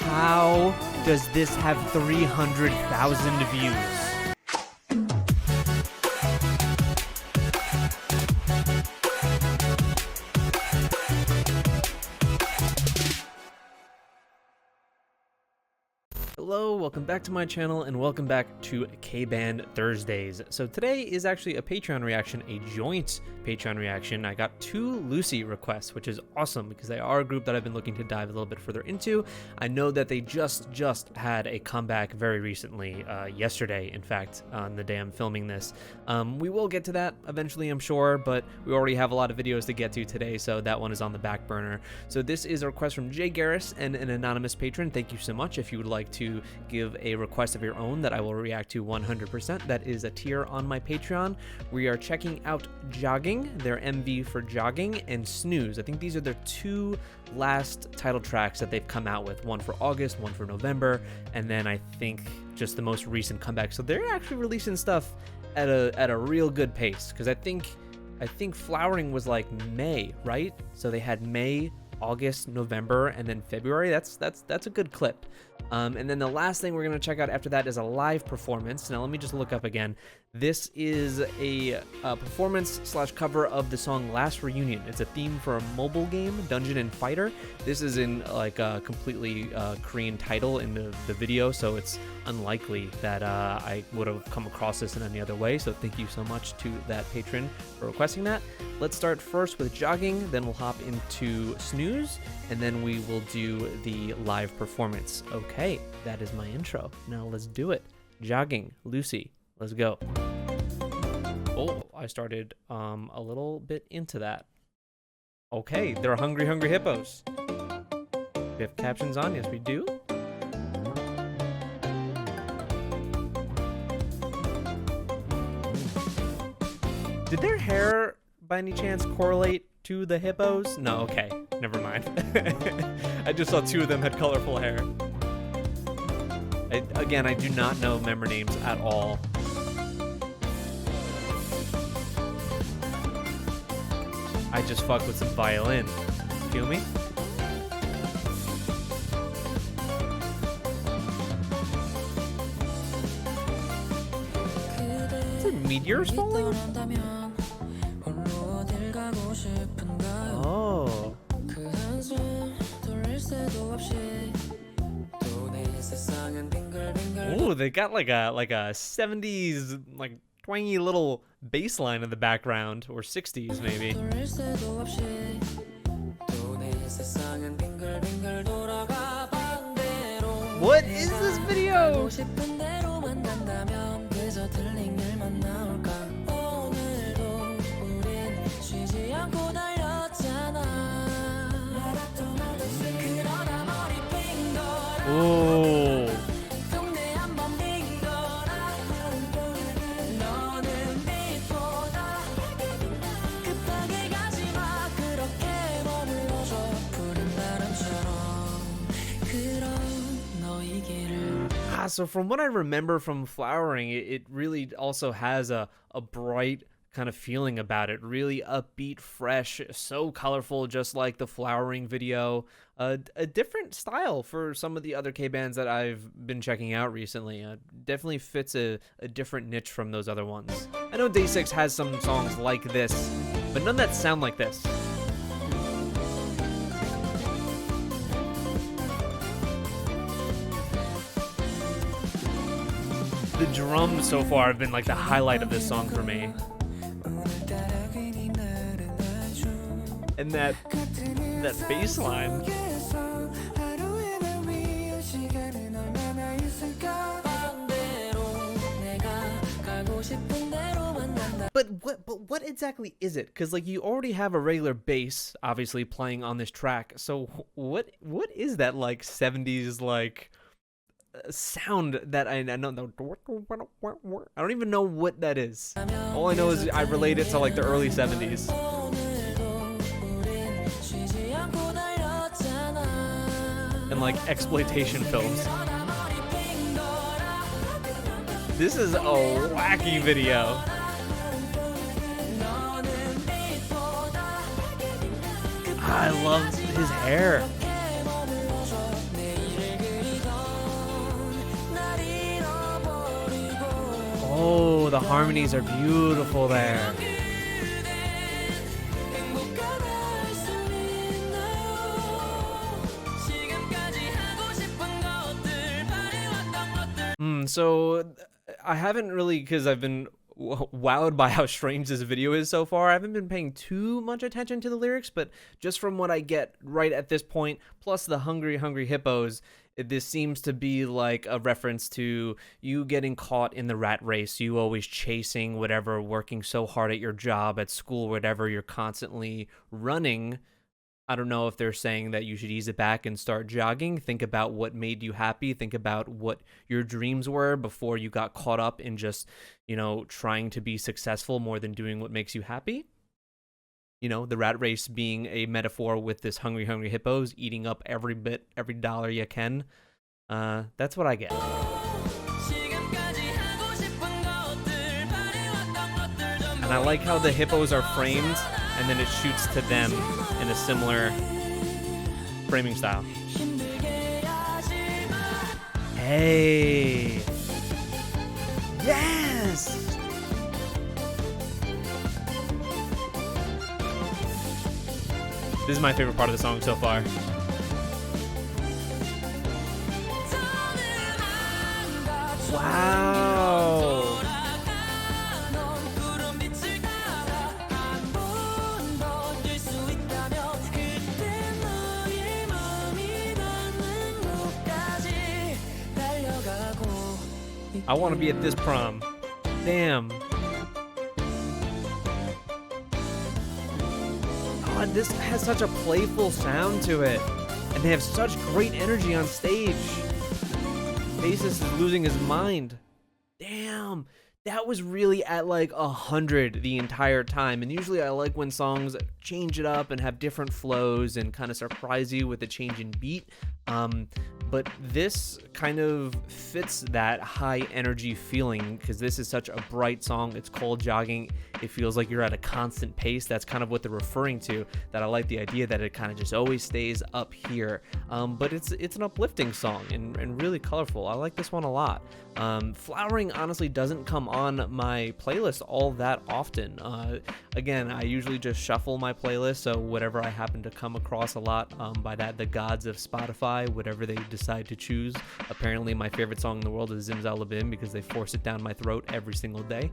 How does this have 300,000 views? Hello, welcome back to my channel and welcome back to K-Band Thursdays. So today is actually a Patreon reaction, a joint Patreon reaction. I got 2 Lucy requests, which is awesome because they are a group that I've been looking to dive a little bit further into. I know that they just had a comeback very recently, yesterday, in fact, on the day I'm filming this. We will get to that eventually, I'm sure, but we already have a lot of videos to get to today, so that one is on the back burner. So this is a request from Jay Garris and an anonymous patron. Thank you so much. If you would like to give a request of your own that I will react to 100%, that is a tier on my Patreon. We are checking out Jogging, their MV for Jogging, and Snooze. I think these are their 2 last title tracks that they've come out with, one for August, one for November, and then I think just the most recent comeback. So they're actually releasing stuff at a real good pace, because I think Flowering was like May, right? So they had May, August, November, and then February. That's a good clip. And then the last thing we're going to check out after that is a live performance. Now let me just look up again. This is a performance / cover of the song Last Reunion. It's a theme for a mobile game, Dungeon and Fighter. This is in like a completely Korean title in the video, so it's unlikely that I would have come across this in any other way. So thank you so much to that patron for requesting that. Let's start first with Jogging, then we'll hop into Snooze, and then we will do the live performance. Okay, that is my intro. Now let's do it. Jogging, Lucy, let's go. Oh, I started a little bit into that. Okay, they're hungry hippos. We have captions on, yes we do. Did their hair, by any chance, correlate to the hippos? No, okay, never mind. I just saw 2 of them had colorful hair. Again, I do not know member names at all. I just fuck with some violin. Feel me? Is it meteors falling? Oh. Ooh, they got like a 70s like twangy little bass line in the background, or 60s maybe. What is this video? Ooh. So from what I remember from Flowering, it really also has a bright kind of feeling about it. Really upbeat, fresh, so colorful, just like the Flowering video. A different style for some of the other K-bands that I've been checking out recently. Definitely fits a different niche from those other ones. I know Day 6 has some songs like this, but none that sound like this. The drums so far have been like the highlight of this song for me. And that bass line. But what exactly is it? Because like you already have a regular bass obviously playing on this track. So what is that like 70s like sound that I don't know? I don't even know what that is. All I know is I relate it to like the early 70s. And like exploitation films. This is a wacky video. I love his hair. Oh, the harmonies are beautiful there. So I haven't really, because I've been wowed by how strange this video is so far. I haven't been paying too much attention to the lyrics, but just from what I get right at this point, plus the hungry, hungry hippos, this seems to be like a reference to you getting caught in the rat race, you always chasing whatever, working so hard at your job, at school, whatever, you're constantly running. I don't know if they're saying that you should ease it back and start jogging. Think about what made you happy. Think about what your dreams were before you got caught up in just, trying to be successful more than doing what makes you happy. The rat race being a metaphor with this hungry, hungry hippos eating up every bit, every dollar you can. That's what I get. And I like how the hippos are framed and then it shoots to them in a similar framing style. Hey! Yes! This is my favorite part of the song so far. Wow! I want to be at this prom. Damn. God, this has such a playful sound to it. And they have such great energy on stage. Bassist is losing his mind. Damn. That was really at like 100 the entire time. And usually I like when songs change it up and have different flows and kind of surprise you with a change in beat. But this kind of fits that high energy feeling because this is such a bright song. It's called Jogging. It feels like you're at a constant pace. That's kind of what they're referring to, that I like the idea that it kind of just always stays up here. But it's an uplifting song and really colorful. I like this one a lot. Flowering honestly doesn't come on my playlist all that often. Again, I usually just shuffle my playlist, so whatever I happen to come across a lot, by that, the gods of Spotify, whatever they decide to choose. Apparently my favorite song in the world is Zimzalabim because they force it down my throat every single day.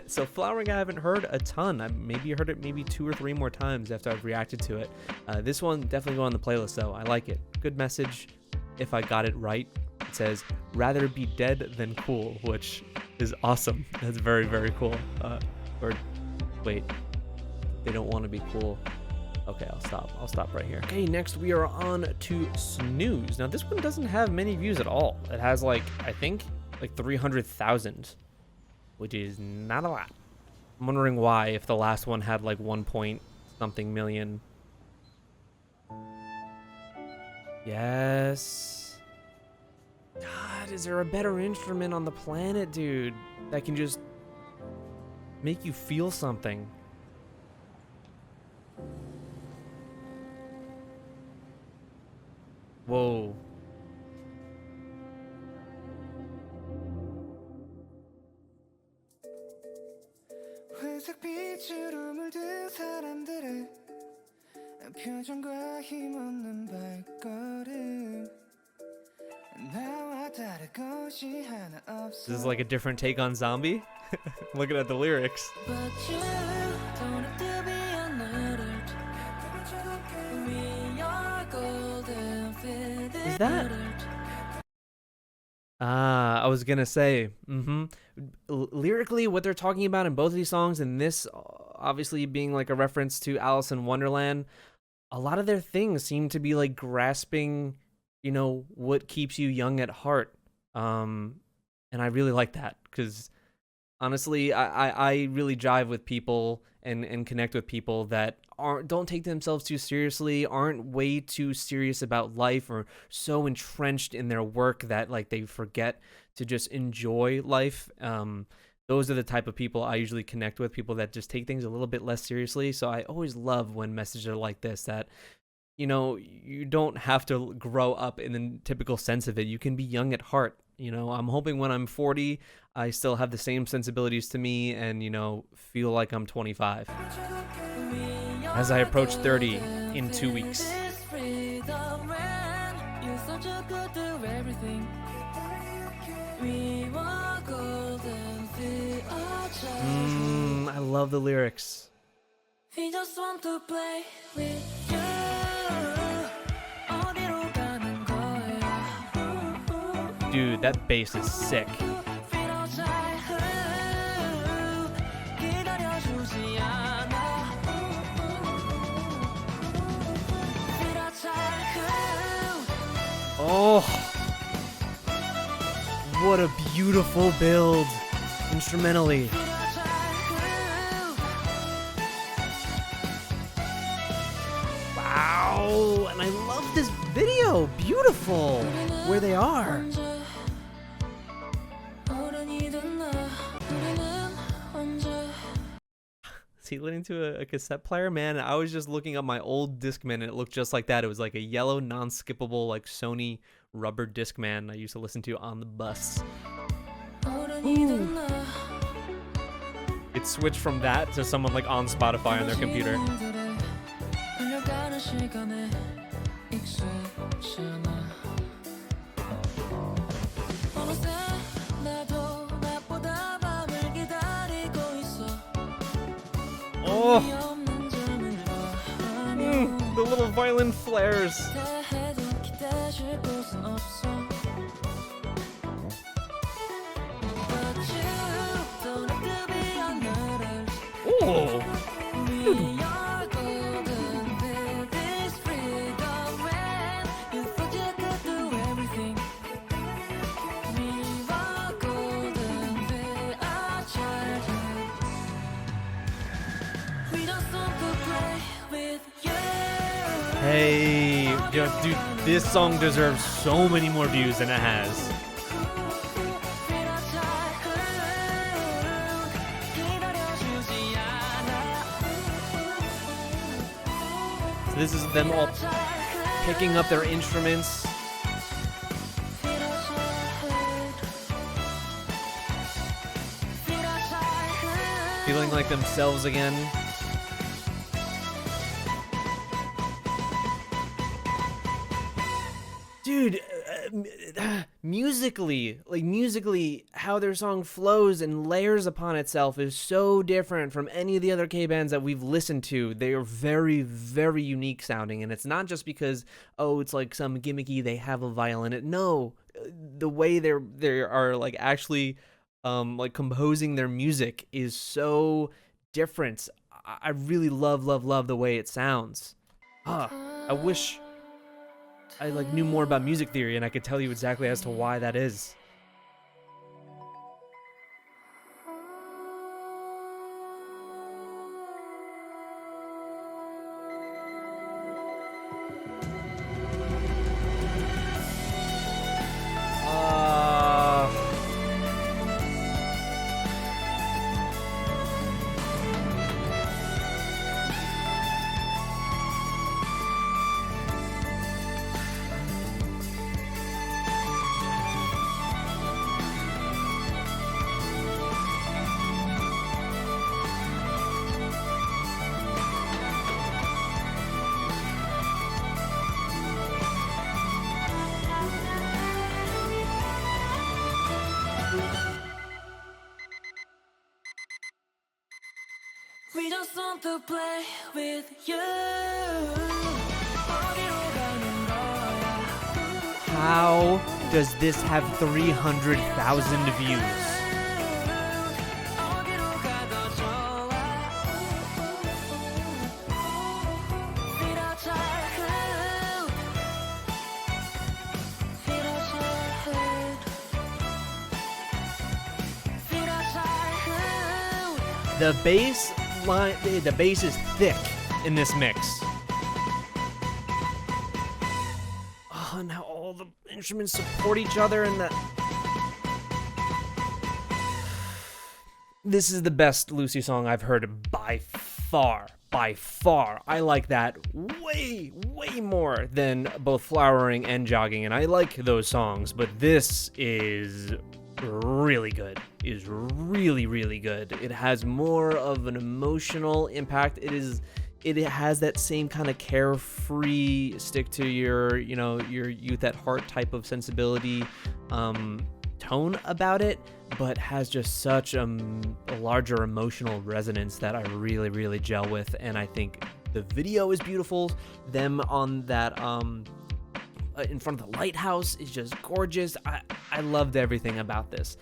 So Flowering I haven't heard a ton. I maybe heard it maybe 2 or 3 more times after I've reacted to it. This one definitely go on the playlist though. I like it. Good message. If I got it right, it says rather be dead than cool, which is awesome. That's very, very cool. Or wait, they don't want to be cool. Okay, I'll stop right here. Okay, next we are on to Snooze. Now this one doesn't have many views at all. It has I think 300,000, which is not a lot. I'm wondering why, if the last one had 1 point something million. Yes. God, is there a better instrument on the planet, dude, that can just make you feel something? Whoa. This is like a different take on Zombie. Looking at the lyrics. Is that? I was gonna say, lyrically, what they're talking about in both of these songs, and this obviously being a reference to Alice in Wonderland, a lot of their things seem to be grasping, what keeps you young at heart. And I really like that because honestly, I really jive with people and connect with people that don't take themselves too seriously, aren't way too serious about life, or so entrenched in their work that they forget to just enjoy life. Those are the type of people I usually connect with, people that just take things a little bit less seriously. So I always love when messages are like this, that you don't have to grow up in the typical sense of it. You can be young at heart. You know, I'm hoping when I'm 40, I still have the same sensibilities to me and, you know, feel like I'm 25. As I approach 30 in 2 weeks. I love the lyrics. We just want to play with you. Dude, that bass is sick. Oh, what a beautiful build instrumentally. Wow, and I love this video. Beautiful where they are. Is he listening to a cassette player? Man, I was just looking up my old Discman and it looked just like that. It was like a yellow, non-skippable, like Sony rubber Discman I used to listen to on the bus. Ooh. It switched from that to someone like on Spotify on their computer. Oh, the little violin flares. Oh. Hey, dude, this song deserves so many more views than it has. So this is them all picking up their instruments. Feeling like themselves again. Dude, musically, how their song flows and layers upon itself is so different from any of the other K-bands that we've listened to. They are very, very unique sounding, and it's not just because, oh, it's like some gimmicky, they have a violin. No, the way they are like actually like composing their music is so different. I really love the way it sounds. I wish I like knew more about music theory and I could tell you exactly as to why that is. We just want to play with you. How does this have 300,000 views? The bass is thick in this mix. Oh, and how all the instruments support each other and this is the best Lucy song I've heard by far. by far. I like that way more than both Flowering and Jogging, and I like those songs, but this is really good. Is really good. It has more of an emotional impact. It has that same kind of carefree, stick to your youth at heart type of sensibility tone about it, but has just such a larger emotional resonance that I really gel with. And I think the video is beautiful. Them on that in front of the lighthouse is just gorgeous. I loved everything about this.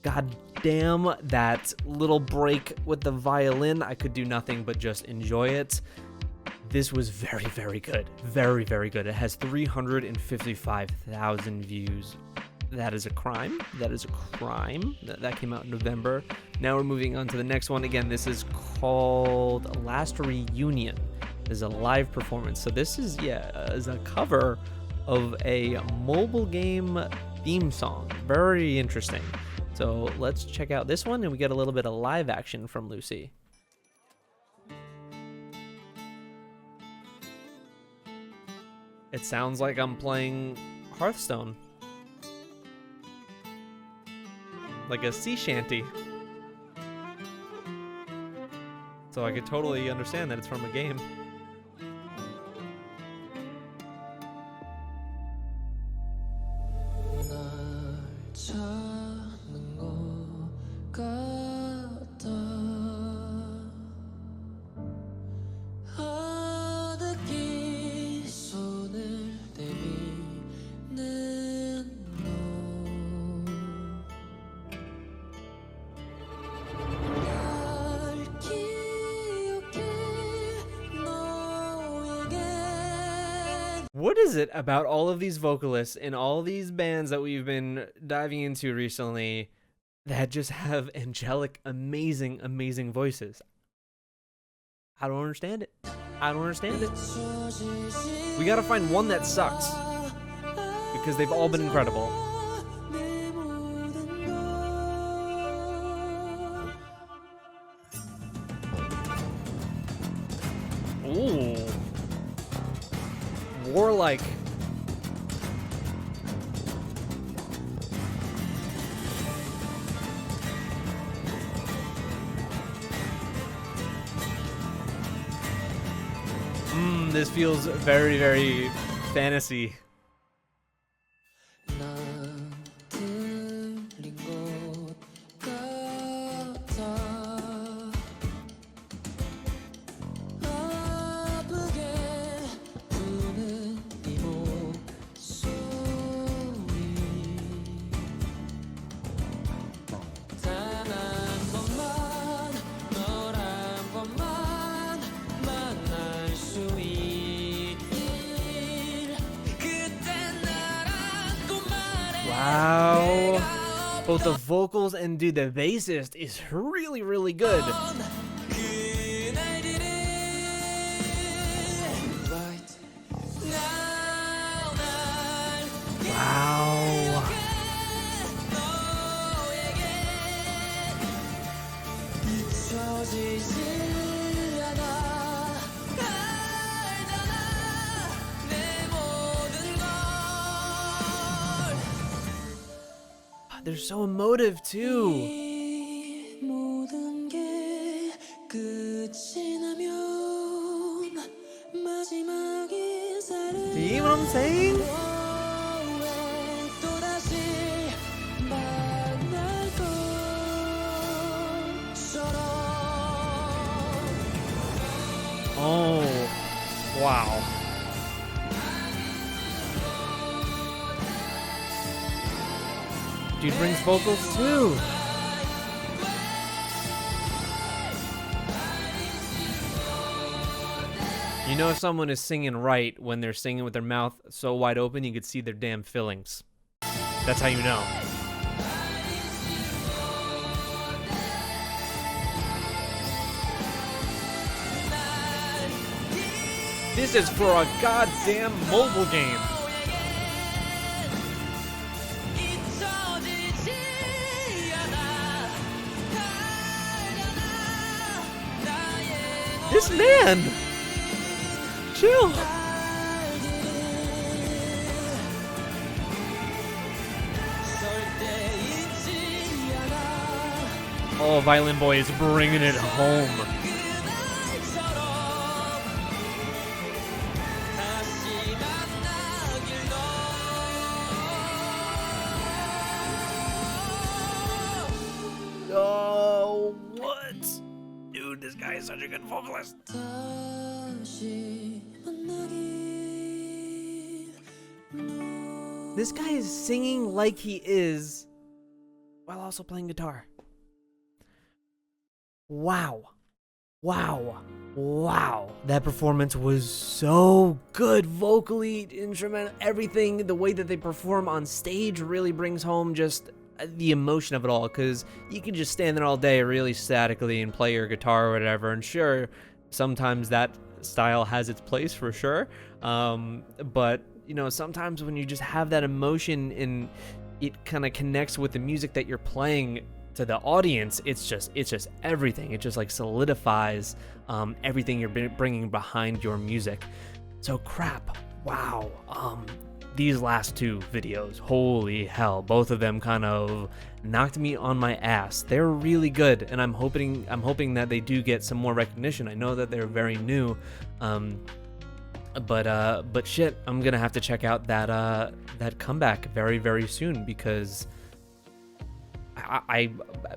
God damn, that little break with the violin, I could do nothing but just enjoy it. This was very good. Very good. It has 355,000 views. That is a crime. That came out in November. Now we're moving on to the next one. Again, this is called Last Reunion. This is a live performance. So this is a cover of a mobile game theme song. Very interesting. So let's check out this one, and we get a little bit of live action from Lucy. It sounds like I'm playing Hearthstone. Like a sea shanty. So I could totally understand that it's from a game. What is it about all of these vocalists in all these bands that we've been diving into recently that just have angelic, amazing voices? I don't understand it. We gotta find one that sucks, because they've all been incredible. Ooh. Warlike. This feels very fantasy. Wow. Both the vocals and dude, the bassist is really good. Wow. They're so emotive too. Do you hear what I'm saying? Oh, wow. Dude brings vocals too. You know if someone is singing right when they're singing with their mouth so wide open you could see their damn fillings. That's how you know. This is for a goddamn mobile game. This man! Chill! Oh, Violin Boy is bringing it home. Oh, what? Dude, this guy is such a good vocalist. This guy is singing like he is while also playing guitar. Wow. Wow. Wow. That performance was so good. Vocally, instrumental, everything. The way that they perform on stage really brings home just the emotion of it all, because you can just stand there all day really statically and play your guitar or whatever, and sure, sometimes that style has its place for sure, but you know, sometimes when you just have that emotion and it kind of connects with the music that you're playing to the audience, it's just everything. It just like solidifies everything you're bringing behind your music. So crap, wow. These last two videos, holy hell, both of them kind of knocked me on my ass. They're really good, and I'm hoping that they do get some more recognition. I know that they're very new, but shit, I'm gonna have to check out that comeback very, very soon, because I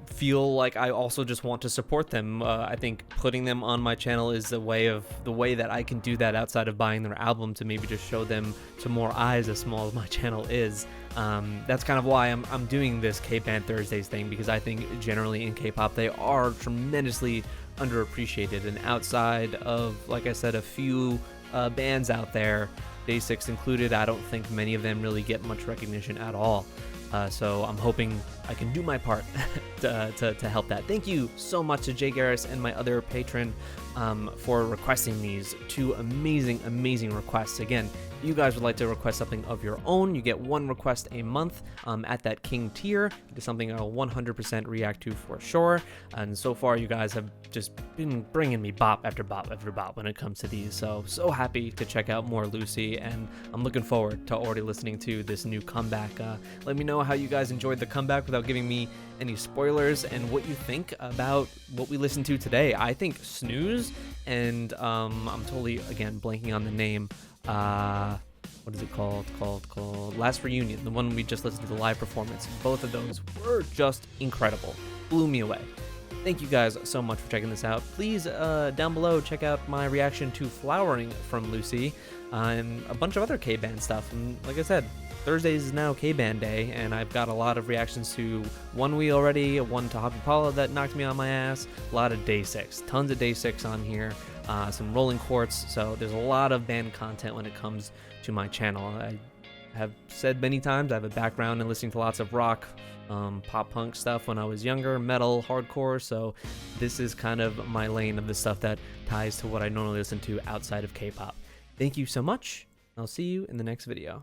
feel like I also just want to support them. I think putting them on my channel is the way that I can do that outside of buying their album, to maybe just show them to more eyes, as small as my channel is. That's kind of why I'm doing this K-Band Thursdays thing, because I think generally in K-pop they are tremendously underappreciated, and outside of, like I said, a few bands out there, Day6 included, I don't think many of them really get much recognition at all. So I'm hoping I can do my part to help that. Thank you so much to Jay Garris and my other patron for requesting these two amazing requests. Again, if you guys would like to request something of your own, you get one request a month at that King tier. It is something I'll 100% react to for sure. And so far, you guys have just been bringing me bop after bop after bop when it comes to these. So happy to check out more Lucy, and I'm looking forward to already listening to this new comeback. Let me know how you guys enjoyed the comeback without giving me any spoilers, and what you think about what we listened to today. I think Snooze and I'm totally, again, blanking on the name. What is it called? Called Last Reunion, the one we just listened to, the live performance. Both of those were just incredible. Blew me away. Thank you guys so much for checking this out. Please, down below, check out my reaction to Flowering from Lucy, and a bunch of other K-Band stuff. And like I said, Thursdays is now K-Band day, and I've got a lot of reactions to One We already, one to Happy Paula that knocked me on my ass, a lot of Day6, tons of Day6 on here, some Rolling Quartz, so there's a lot of band content when it comes to my channel. I have said many times I have a background in listening to lots of rock, pop punk stuff when I was younger, metal, hardcore, so this is kind of my lane of the stuff that ties to what I normally listen to outside of K-pop. Thank you so much. I'll see you in the next video.